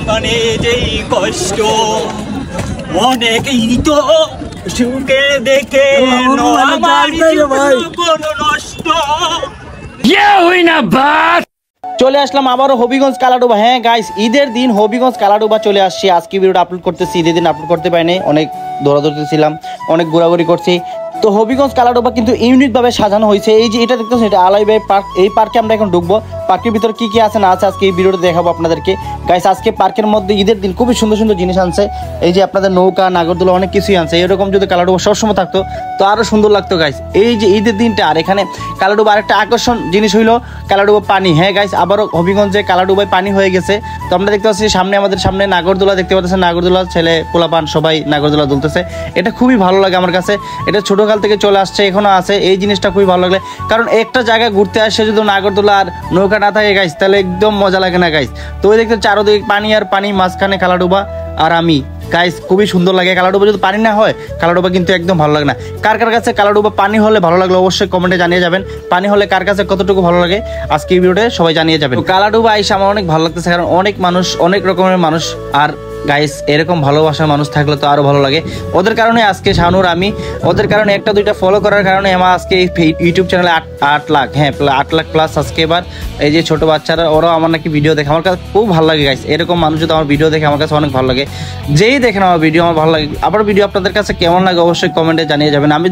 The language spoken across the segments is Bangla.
মানে যেই কষ্ট অনেকেই তো সুখে দেখে নষ্ট হই না বাস। চলে আসলাম আবারও হবিগঞ্জ কালাডোবা। হ্যাঁ গাইস, ঈদের দিন হবিগঞ্জ কালাডোবা চলে আসছি। আজকে ভিডিওটা আপলোড করতেছি, ঈদের দিন আপলোড করতে পারিনি, অনেক দৌড়াদৌড়ি ছিলাম, অনেক ঘোরাঘুরি করছি। তো হবিগঞ্জ কালাডোবা কিন্তু ইউনিকভাবে সাজানো হয়েছে। এই যে এটা দেখতেছেন, এটা আলাই ভাই পার্ক। এই পার্কে আমরা এখন ঢুকবো। পার্কের ভিতরে কি কি আছে না আছে আজকে এই ভিডিওটা দেখাবো আপনাদেরকে। গাইস আজকে পার্কের মধ্যে ঈদের দিন খুবই সুন্দর সুন্দর জিনিস আনছে। এই যে আপনাদের নৌকা, নাগরদোলা, অনেক কিছুই আনছে। এরকম যদি কালাডোবা সবসময় থাকতো তো আরো সুন্দর লাগতো গাইস। এই যে ঈদের দিনটা, আর এখানে কালাডোবা আরেকটা আকর্ষণ জিনিস হইলো কালাডোবা পানি। হ্যাঁ গাইস, আবারও হবিগঞ্জে কালাডোবায় পানি হয়ে গেছে। তো আমরা দেখতে পাচ্ছি সামনে, আমাদের সামনে নাগরদোলা দেখতে পাচ্ছেন। নাগরদোলা ছেলে পোলাপান সবাই নাগরদোলা দুলতেছে। এটা খুবই ভালো লাগে আমার কাছে। এটা ছোটকাল থেকে চলে আসছে, এখনো আছে। এই জিনিসটা খুবই ভালো লাগে, কারণ একটা জায়গায় ঘুরতে আসছে যদি নাগরদোলা আর নৌকা না থাকে গাইস, তাহলে একদম মজা লাগে না গাইস। তো ওই দেখতে চারোদিকে পানি আর পানি, মাঝখানে কালাডোবা আর আমি। গাইস খুবই সুন্দর লাগে। কালাডোবা যদি পানি না হয় কালাডোবা কিন্তু একদম ভালো লাগে না। কার কার কাছে কালাডোবা পানি হলে ভালো লাগলো অবশ্যই কমেন্টে জানিয়ে যাবেন। পানি হলে কার কাছে কতটুকু ভালো লাগে আজকে এই ভিডিওতে সবাই জানিয়ে যাবেন। কালাডোবা আইসা আমার অনেক ভালো লাগতেছে, কারণ অনেক মানুষ, অনেক রকমের মানুষ। আর গাইস এরকম ভালোবাসার মানুষ থাকলে তো আরো ভালো লাগে। ওদের কারণে আজকে শানুর আমি, ওদের কারণে একটা দুইটা ফলো করার কারণে আমার আজকে ইউটিউব চ্যানেলে 8 লাখ, হ্যাঁ 8 লাখ প্লাস সাবস্ক্রাইবার। এই যে ছোট বাচ্চারা, ওরাও আমার নাকি ভিডিও দেখে। আমার কাছে খুব ভালো লাগে গাইস। এরকম মানুষ যদি আমার ভিডিও দেখে আমার কাছে অনেক ভালো লাগে। যেই দেখেন আমার ভিডিও আমার ভালো লাগে। আবার ভিডিও আপনাদের কাছে কেমন লাগে অবশ্যই কমেন্টে জানিয়ে যাবেন। আমি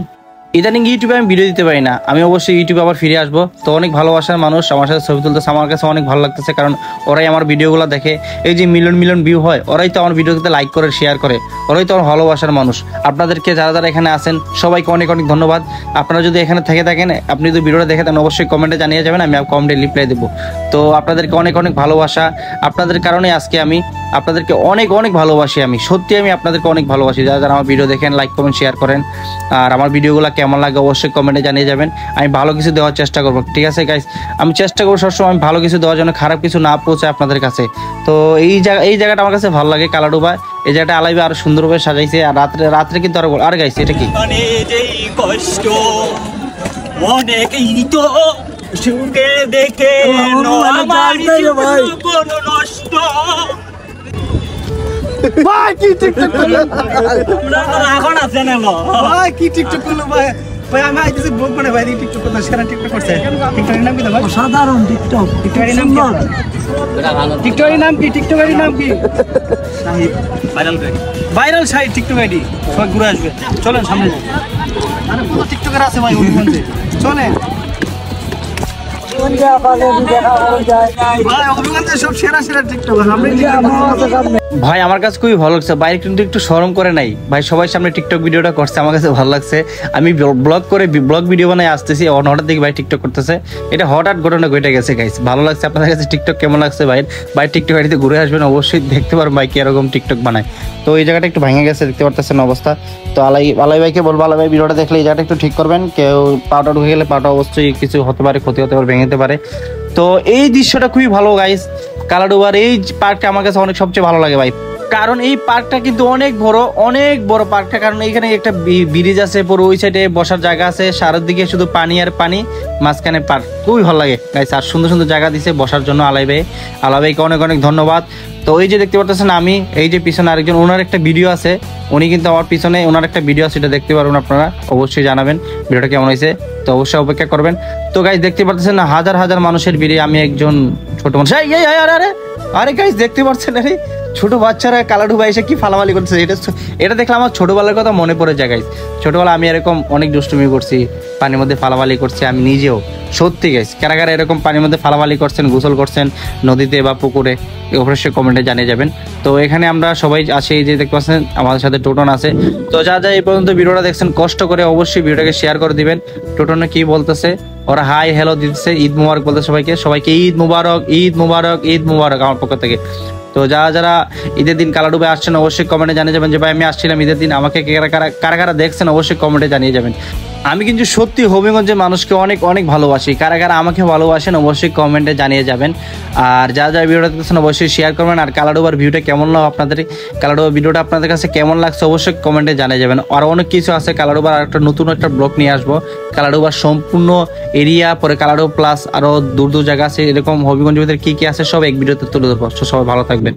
ইদানিং ইউটিউবে আমি ভিডিও দিতে পারি না, আমি অবশ্যই ইউটিউবে আবার ফিরে আসবো। তো অনেক ভালোবাসার মানুষ আমার সাথে ছবি তুলতেছে, আমার কাছে অনেক ভালো লাগতেছে, কারণ ওরাই আমার ভিডিওগুলো দেখে। এই যে মিলিয়ন মিলিয়ন ভিউ হয়, ওরাই তো আমার ভিডিওতে লাইক করে শেয়ার করে, ওরাই তো আমার ভালোবাসার মানুষ। আপনাদেরকে যারা যারা এখানে আছেন সবাইকে অনেক অনেক ধন্যবাদ। আপনারা যদি এখানে থেকে থাকেন, আপনি যদি ভিডিওটা দেখে থাকেন অবশ্যই কমেন্টে জানিয়ে যাবেন, আমি কমেন্টে রিপ্লাই দেবো। তো আপনাদেরকে অনেক অনেক ভালোবাসা। আপনাদের কারণে আজকে আমি আপনাদেরকে অনেক অনেক ভালোবাসি। আমি সত্যি আমি আপনাদেরকে অনেক ভালোবাসি। যারা যারা আমার ভিডিও দেখেন, লাইক কমেন্ট শেয়ার করেন। আর আমার ভিডিওগুলো কেমন লাগে অবশ্যই কমেন্টে জানিয়ে যাবেন। আমি ভালো কিছু দেওয়ার চেষ্টা করবো, ঠিক আছে গাইস? আমি চেষ্টা করবো সবসময় আমি ভালো কিছু দেওয়ার জন্য, খারাপ কিছু না পৌঁছায় আপনাদের কাছে। তো এই জায়গাটা আমার কাছে ভালো লাগে কালাডোবা। এই জায়গাটা আলাইবে আরো সুন্দরভাবে সাজাইছে। আর রাত্রে কিন্তু আরো আর গাইস এটা কি কষ্ট অনেকেই তো সুখে দেখে নষ্ট। ভাই কি টিকটক করলো, এখন আছে না ভাই কি টিকটক করলো ভাই? ভাই আমি আইতেছি ব্লগ বানাই ভাই, টিকটক করতে সেখানে টিকটক করছে। টিকটকের নাম কি ভাই? সাধারণ টিকটক। টিকটকের নাম কি? টিকটকের নাম কি? টিকটকের নাম কি? Sahib viral Sahib TikTok ID. সবাই ঘুরে আসবে, চলেন সামনে। আরে পুরো টিকটকার আছে ভাই ওইখানে, চলেন। ভাই আমার কাছে খুবই ভালো লাগছে। বাইরে কিন্তু একটু শরম করে নাই ভাই, সবাই সামনে টিকটক ভিডিওটা করছে, আমার কাছে ভালো লাগছে। আমি ব্লগ ভিডিও বানাই আসতেছি, হঠাৎ দেখি ভাই টিকটক করতেছে। এটা হঠাৎ ঘটনা ঘটে গেছে গাইস। ভালো লাগছে। আপনাদের কাছে টিকটক কেমন লাগছে ভাই টিকটক আইডিতে ঘুরে আসবেন, অবশ্যই দেখতে পারবেন ভাই কিরকম টিকটক বানায়। তো এই জায়গাটা একটু ভেঙে গেছে, দেখতে পারতেছেন অবস্থা। তো আলাই ভাইকে বলবো, আলাই ভাই ভিডিওটা দেখলে এই জায়গাটা একটু ঠিক করবেন। কেউ পাটা ঢুকে গেলে পাটা অবশ্যই কিছু হতে পারে, ক্ষতি হতে পারে, ভেঙে যেতে পারে। তো এই দৃশ্যটা খুবই ভালো গাইস। কালাডোবার এই পার্কটা আমার কাছে অনেক সবচেয়ে ভালো লাগে ভাই, কারণ এই পার্কটা কিন্তু অনেক বড় পার্কটা। কারণ এইখানে একটা ব্রিজ আছে, পুরো ওই সাইডে বসার জায়গা আছে, চারদিকে শুধু পানি আর পানি, মাঝখানে পার্ক। খুবই ভালো লাগে গাইস। আর সুন্দর সুন্দর জায়গা দিছে বসার জন্য আলাই ভাইকে অনেক অনেক ধন্যবাদ। তো এই যে দেখতে পাচ্ছেন আমি, এই যে পিছনে আরেকজন, ওনার একটা ভিডিও আছে, উনি কিন্তু আমার পিছনে ওনার একটা ভিডিও আছে, এটা দেখতে পারবেন আপনারা। অবশ্যই জানাবেন ভিডিওটা কেমন হয়েছে, তো অবশ্যই অপেক্ষা করবেন। তো গাইস দেখতে পাচ্ছেন না, হাজার হাজার মানুষের ভিড়ে আমি একজন ছোট মানুষ। আরে গাইস দেখতে পাচ্ছেন, আরে ছোট বাচ্চারা কালাডোবা এসে কি ফালাফালি করছে। এটা দেখলে আমার ছোটবেলার কথা মনে পড়ে যায় গাইস। ছোটবেলা আমি এরকম অনেক দুষ্টুমি করছি, পানির মধ্যে ফালাফালি করছি আমি নিজেও। সত্যি গাইস, কারা কারা এরকম পানির মধ্যে ফালাফালি করছেন, গোসল করছেন নদীতে বা পুকুরে, অবশ্যই কমেন্টে জানিয়ে যাবেন। তো এখানে আমরা সবাই আছি, এই যে দেখতে পাচ্ছেন আমাদের সাথে টোটন আছে। তো যা এই পর্যন্ত ভিডিওটা দেখছেন কষ্ট করে অবশ্যই ভিডিওটাকে শেয়ার করে দিবেন। টোটনে কি বলতেছে, ওরা হাই হ্যালো দিচ্ছে, ঈদ মুবারক বলতে সবাইকে ঈদ মুবারক, ঈদ মুবারক, ঈদ মুবারক আমার পক্ষ থেকে। তো যারা ঈদের দিন কালাডোবে আসছেন অবশ্যই কমেন্টে জানিয়ে যাবেন যে ভাই আমি আসছিলাম ঈদের দিন। আমাকে কারা কারা দেখছেন অবশ্যই কমেন্টে জানিয়ে যাবেন। আমি কিন্তু সত্যি হবিগঞ্জের মানুষকে অনেক অনেক ভালোবাসি। কারা কারা আমাকে ভালোবাসেন অবশ্যই কমেন্টে জানিয়ে যাবেন। আর যারা যারা ভিডিওটা দেখতেছেন অবশ্যই শেয়ার করবেন। আর কালাডোবার ভিউটা কেমন লাগলো আপনাদের, কালাডোবার ভিডিওটা আপনাদের কাছে কেমন লাগছে অবশ্যই কমেন্টে জানিয়ে যাবেন। আর অনেক কিছু আছে কালাডোবার, আর একটা নতুন একটা ব্লগ নিয়ে আসবো কালাডোবার সম্পূর্ণ এরিয়া, পরে কালাডো প্লাস আরও দূর দূর জায়গা আছে, এরকম হবিগঞ্জের ভিতরে কী কী আছে সব এক ভিডিওতে তুলে ধরবো। সবাই ভালো থাকবেন।